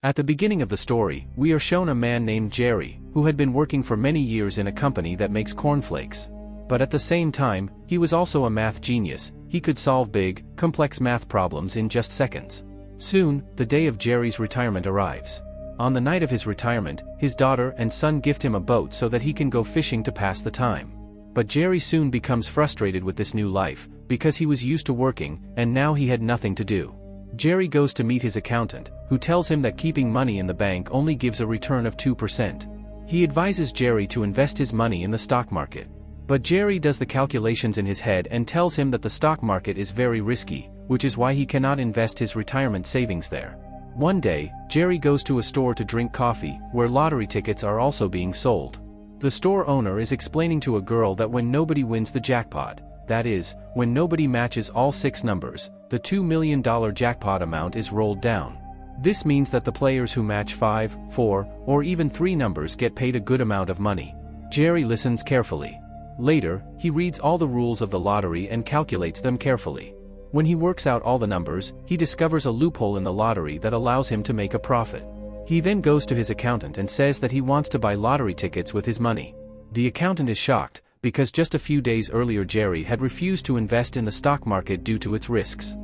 At the beginning of the story, we are shown a man named Jerry, who had been working for many years in a company that makes cornflakes. But at the same time, he was also a math genius. He could solve big, complex math problems in just seconds. Soon, the day of Jerry's retirement arrives. On the night of his retirement, his daughter and son gift him a boat so that he can go fishing to pass the time. But Jerry soon becomes frustrated with this new life, because he was used to working, and now he had nothing to do. Jerry goes to meet his accountant, who tells him that keeping money in the bank only gives a return of 2%. He advises Jerry to invest his money in the stock market. But Jerry does the calculations in his head and tells him that the stock market is very risky, which is why he cannot invest his retirement savings there. One day, Jerry goes to a store to drink coffee, where lottery tickets are also being sold. The store owner is explaining to a girl that when nobody wins the jackpot, that is, when nobody matches all 6 numbers, the $2 million jackpot amount is rolled down. This means that the players who match 5, 4, or even 3 numbers get paid a good amount of money. Jerry listens carefully. Later, he reads all the rules of the lottery and calculates them carefully. When he works out all the numbers, he discovers a loophole in the lottery that allows him to make a profit. He then goes to his accountant and says that he wants to buy lottery tickets with his money. The accountant is shocked, because just a few days earlier Jerry had refused to invest in the stock market due to its risks.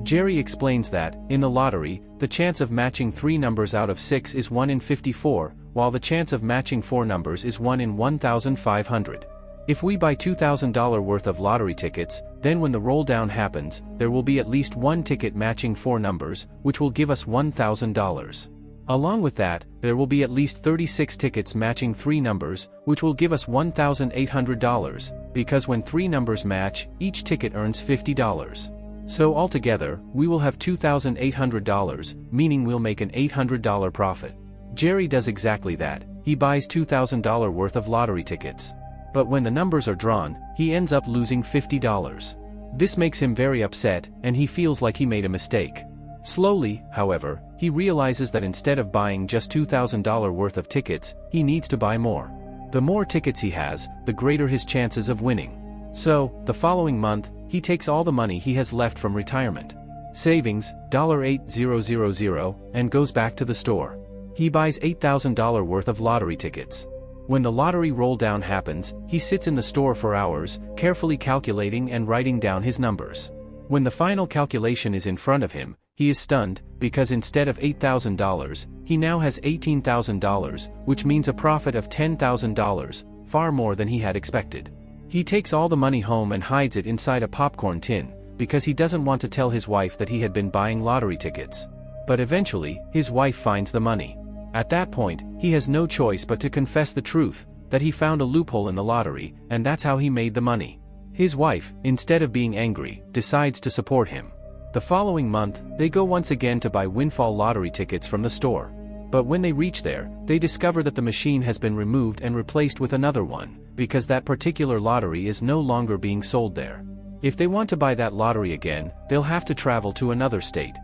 Jerry explains that, in the lottery, the chance of matching 3 numbers out of 6 is 1 in 54, while the chance of matching 4 numbers is 1 in 1,500. If we buy $2,000 worth of lottery tickets, then when the roll down happens, there will be at least 1 ticket matching 4 numbers, which will give us $1,000. Along with that, there will be at least 36 tickets matching 3 numbers, which will give us $1,800, because when 3 numbers match, each ticket earns $50. So altogether, we will have $2,800, meaning we'll make an $800 profit. Jerry does exactly that. He buys $2,000 worth of lottery tickets. But when the numbers are drawn, he ends up losing $50. This makes him very upset, and he feels like he made a mistake. Slowly, however, he realizes that instead of buying just $2,000 worth of tickets, he needs to buy more. The more tickets he has, the greater his chances of winning. So, the following month, he takes all the money he has left from retirement savings, $8,000, and goes back to the store. He buys $8,000 worth of lottery tickets. When the lottery roll-down happens, he sits in the store for hours, carefully calculating and writing down his numbers. When the final calculation is in front of him, he is stunned, because instead of $8,000, he now has $18,000, which means a profit of $10,000, far more than he had expected. He takes all the money home and hides it inside a popcorn tin, because he doesn't want to tell his wife that he had been buying lottery tickets. But eventually, his wife finds the money. At that point, he has no choice but to confess the truth, that he found a loophole in the lottery, and that's how he made the money. His wife, instead of being angry, decides to support him. The following month, they go once again to buy windfall lottery tickets from the store. But when they reach there, they discover that the machine has been removed and replaced with another one, because that particular lottery is no longer being sold there. If they want to buy that lottery again, they'll have to travel to another state.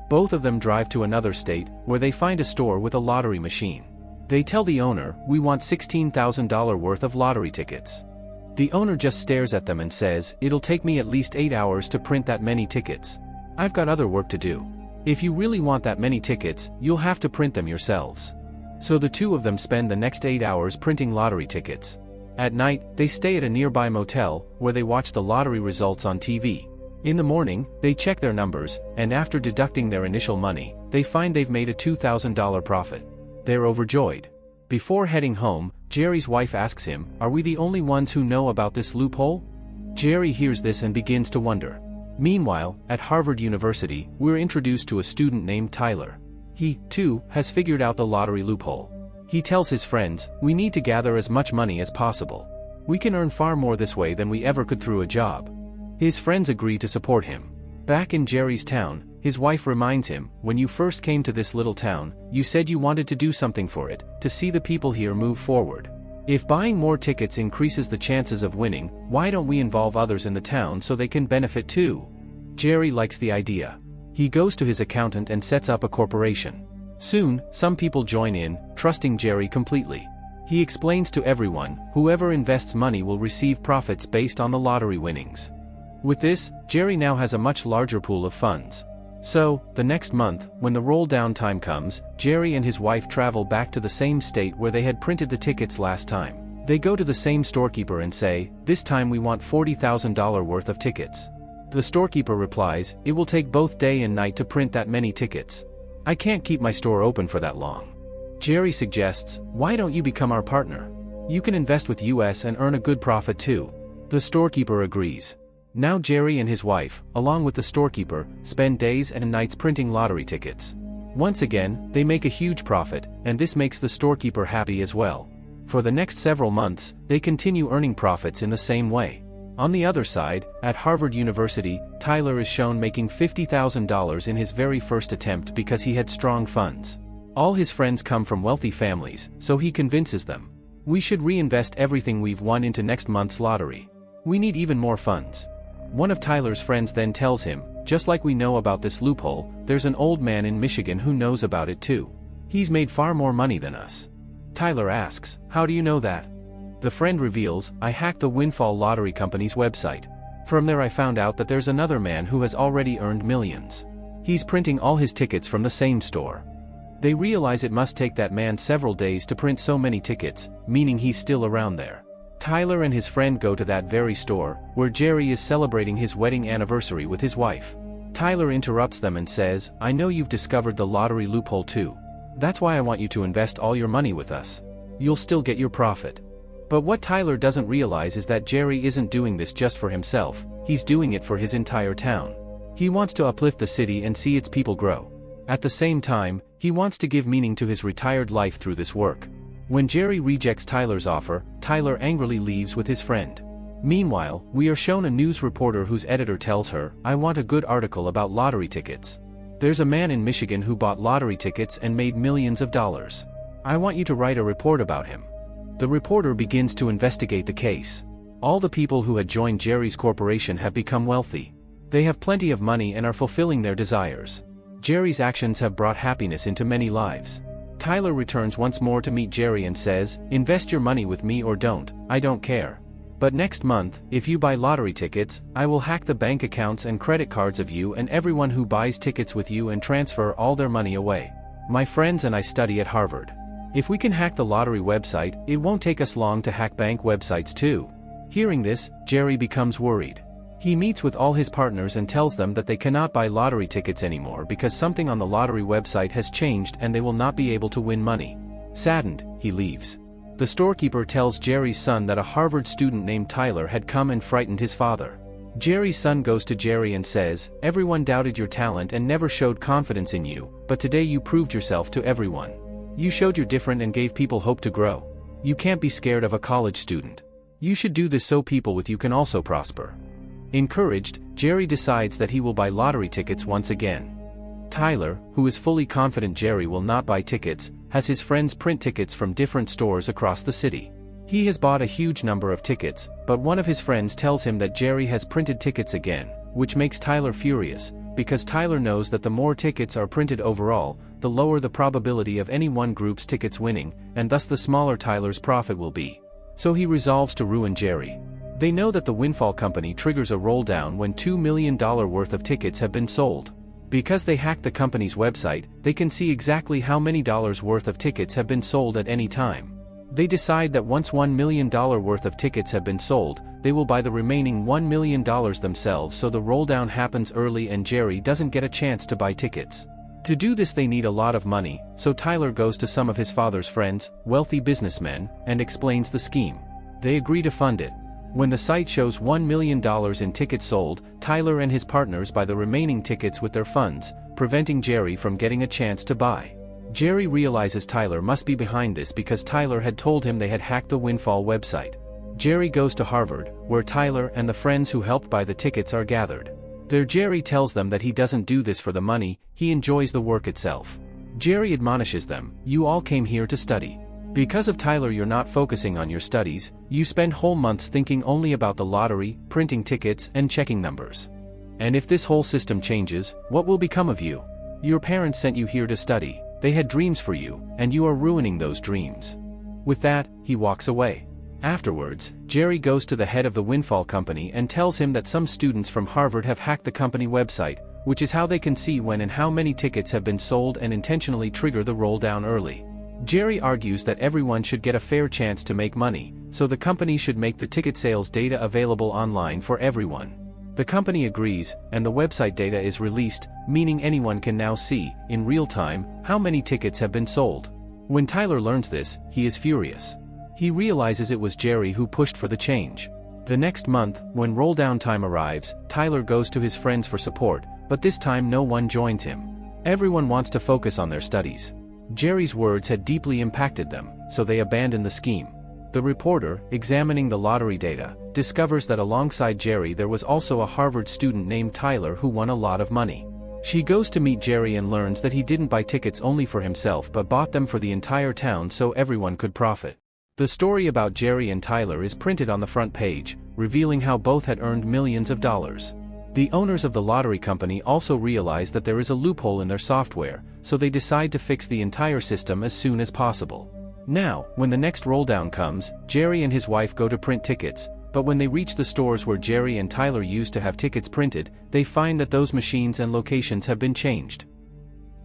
Both of them drive to another state, where they find a store with a lottery machine. They tell the owner, "We want $16,000 worth of lottery tickets." The owner just stares at them and says, "It'll take me at least 8 hours to print that many tickets. I've got other work to do. If you really want that many tickets, you'll have to print them yourselves." So the two of them spend the next 8 hours printing lottery tickets. At night, they stay at a nearby motel, where they watch the lottery results on TV. In the morning, they check their numbers, and after deducting their initial money, they find they've made a $2,000 profit. They're overjoyed. Before heading home, Jerry's wife asks him, "Are we the only ones who know about this loophole?" Jerry hears this and begins to wonder. Meanwhile, at Harvard University, we're introduced to a student named Tyler. He, too, has figured out the lottery loophole. He tells his friends, "We need to gather as much money as possible. We can earn far more this way than we ever could through a job." His friends agree to support him. Back in Jerry's town, his wife reminds him, "When you first came to this little town, you said you wanted to do something for it, to see the people here move forward. If buying more tickets increases the chances of winning, why don't we involve others in the town so they can benefit too?" Jerry likes the idea. He goes to his accountant and sets up a corporation. Soon, some people join in, trusting Jerry completely. He explains to everyone, whoever invests money will receive profits based on the lottery winnings. With this, Jerry now has a much larger pool of funds. So, the next month, when the roll-down time comes, Jerry and his wife travel back to the same state where they had printed the tickets last time. They go to the same storekeeper and say, "This time we want $40,000 worth of tickets." The storekeeper replies, "It will take both day and night to print that many tickets. I can't keep my store open for that long." Jerry suggests, "Why don't you become our partner? You can invest with us and earn a good profit too." The storekeeper agrees. Now Jerry and his wife, along with the storekeeper, spend days and nights printing lottery tickets. Once again, they make a huge profit, and this makes the storekeeper happy as well. For the next several months, they continue earning profits in the same way. On the other side, at Harvard University, Tyler is shown making $50,000 in his very first attempt because he had strong funds. All his friends come from wealthy families, so he convinces them, "We should reinvest everything we've won into next month's lottery. We need even more funds." One of Tyler's friends then tells him, "Just like we know about this loophole, there's an old man in Michigan who knows about it too. He's made far more money than us." Tyler asks, "How do you know that?" The friend reveals, "I hacked the Windfall Lottery Company's website. From there I found out that there's another man who has already earned millions. He's printing all his tickets from the same store." They realize it must take that man several days to print so many tickets, meaning he's still around there. Tyler and his friend go to that very store, where Jerry is celebrating his wedding anniversary with his wife. Tyler interrupts them and says, "I know you've discovered the lottery loophole too. That's why I want you to invest all your money with us. You'll still get your profit." But what Tyler doesn't realize is that Jerry isn't doing this just for himself, he's doing it for his entire town. He wants to uplift the city and see its people grow. At the same time, he wants to give meaning to his retired life through this work. When Jerry rejects Tyler's offer, Tyler angrily leaves with his friend. Meanwhile, we are shown a news reporter whose editor tells her, "I want a good article about lottery tickets. There's a man in Michigan who bought lottery tickets and made millions of dollars. I want you to write a report about him." The reporter begins to investigate the case. All the people who had joined Jerry's corporation have become wealthy. They have plenty of money and are fulfilling their desires. Jerry's actions have brought happiness into many lives. Tyler returns once more to meet Jerry and says, "Invest your money with me or don't, I don't care. But next month, if you buy lottery tickets, I will hack the bank accounts and credit cards of you and everyone who buys tickets with you and transfer all their money away. My friends and I study at Harvard. If we can hack the lottery website, it won't take us long to hack bank websites too." Hearing this, Jerry becomes worried. He meets with all his partners and tells them that they cannot buy lottery tickets anymore because something on the lottery website has changed and they will not be able to win money. Saddened, he leaves. The storekeeper tells Jerry's son that a Harvard student named Tyler had come and frightened his father. Jerry's son goes to Jerry and says, "Everyone doubted your talent and never showed confidence in you, but today you proved yourself to everyone. You showed you're different and gave people hope to grow. You can't be scared of a college student. You should do this so people with you can also prosper." Encouraged, Jerry decides that he will buy lottery tickets once again. Tyler, who is fully confident Jerry will not buy tickets, has his friends print tickets from different stores across the city. He has bought a huge number of tickets, but one of his friends tells him that Jerry has printed tickets again, which makes Tyler furious, because Tyler knows that the more tickets are printed overall, the lower the probability of any one group's tickets winning, and thus the smaller Tyler's profit will be. So he resolves to ruin Jerry. They know that the Windfall Company triggers a roll-down when $2 million worth of tickets have been sold. Because they hacked the company's website, they can see exactly how many dollars worth of tickets have been sold at any time. They decide that once $1 million worth of tickets have been sold, they will buy the remaining $1 million themselves, so the roll-down happens early and Jerry doesn't get a chance to buy tickets. To do this they need a lot of money, so Tyler goes to some of his father's friends, wealthy businessmen, and explains the scheme. They agree to fund it. When the site shows $1 million in tickets sold, Tyler and his partners buy the remaining tickets with their funds, preventing Jerry from getting a chance to buy. Jerry realizes Tyler must be behind this because Tyler had told him they had hacked the Windfall website. Jerry goes to Harvard, where Tyler and the friends who helped buy the tickets are gathered. There Jerry tells them that he doesn't do this for the money, he enjoys the work itself. Jerry admonishes them, "You all came here to study. Because of Tyler you're not focusing on your studies, you spend whole months thinking only about the lottery, printing tickets, and checking numbers. And if this whole system changes, what will become of you? Your parents sent you here to study, they had dreams for you, and you are ruining those dreams." With that, he walks away. Afterwards, Jerry goes to the head of the Windfall Company and tells him that some students from Harvard have hacked the company website, which is how they can see when and how many tickets have been sold and intentionally trigger the roll down early. Jerry argues that everyone should get a fair chance to make money, so the company should make the ticket sales data available online for everyone. The company agrees, and the website data is released, meaning anyone can now see, in real time, how many tickets have been sold. When Tyler learns this, he is furious. He realizes it was Jerry who pushed for the change. The next month, when roll-down time arrives, Tyler goes to his friends for support, but this time no one joins him. Everyone wants to focus on their studies. Jerry's words had deeply impacted them, so they abandon the scheme. The reporter, examining the lottery data, discovers that alongside Jerry there was also a Harvard student named Tyler who won a lot of money. She goes to meet Jerry and learns that he didn't buy tickets only for himself but bought them for the entire town so everyone could profit. The story about Jerry and Tyler is printed on the front page, revealing how both had earned millions of dollars. The owners of the lottery company also realize that there is a loophole in their software, so they decide to fix the entire system as soon as possible. Now, when the next roll-down comes, Jerry and his wife go to print tickets, but when they reach the stores where Jerry and Tyler used to have tickets printed, they find that those machines and locations have been changed.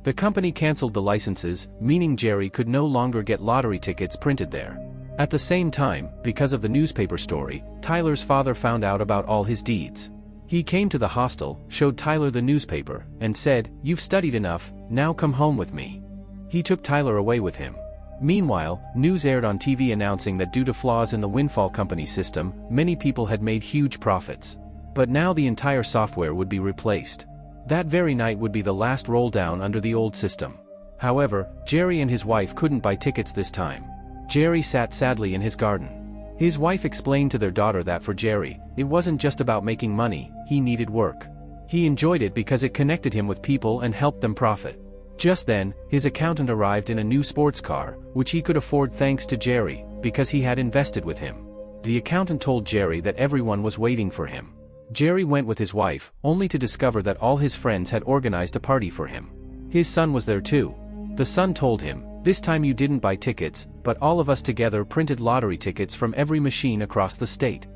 The company canceled the licenses, meaning Jerry could no longer get lottery tickets printed there. At the same time, because of the newspaper story, Tyler's father found out about all his deeds. He came to the hostel, showed Tyler the newspaper, and said, "You've studied enough, now come home with me." He took Tyler away with him. Meanwhile, news aired on TV announcing that due to flaws in the Windfall Company system, many people had made huge profits. But now the entire software would be replaced. That very night would be the last roll down under the old system. However, Jerry and his wife couldn't buy tickets this time. Jerry sat sadly in his garden. His wife explained to their daughter that for Jerry, it wasn't just about making money, he needed work. He enjoyed it because it connected him with people and helped them profit. Just then, his accountant arrived in a new sports car, which he could afford thanks to Jerry, because he had invested with him. The accountant told Jerry that everyone was waiting for him. Jerry went with his wife, only to discover that all his friends had organized a party for him. His son was there too. The son told him, "This time you didn't buy tickets, but all of us together printed lottery tickets from every machine across the state."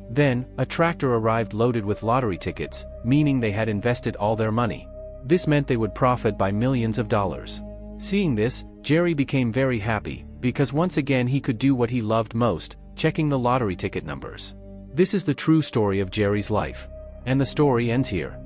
Then, a tractor arrived loaded with lottery tickets, meaning they had invested all their money. This meant they would profit by millions of dollars. Seeing this, Jerry became very happy, because once again he could do what he loved most, checking the lottery ticket numbers. This is the true story of Jerry's life. And the story ends here.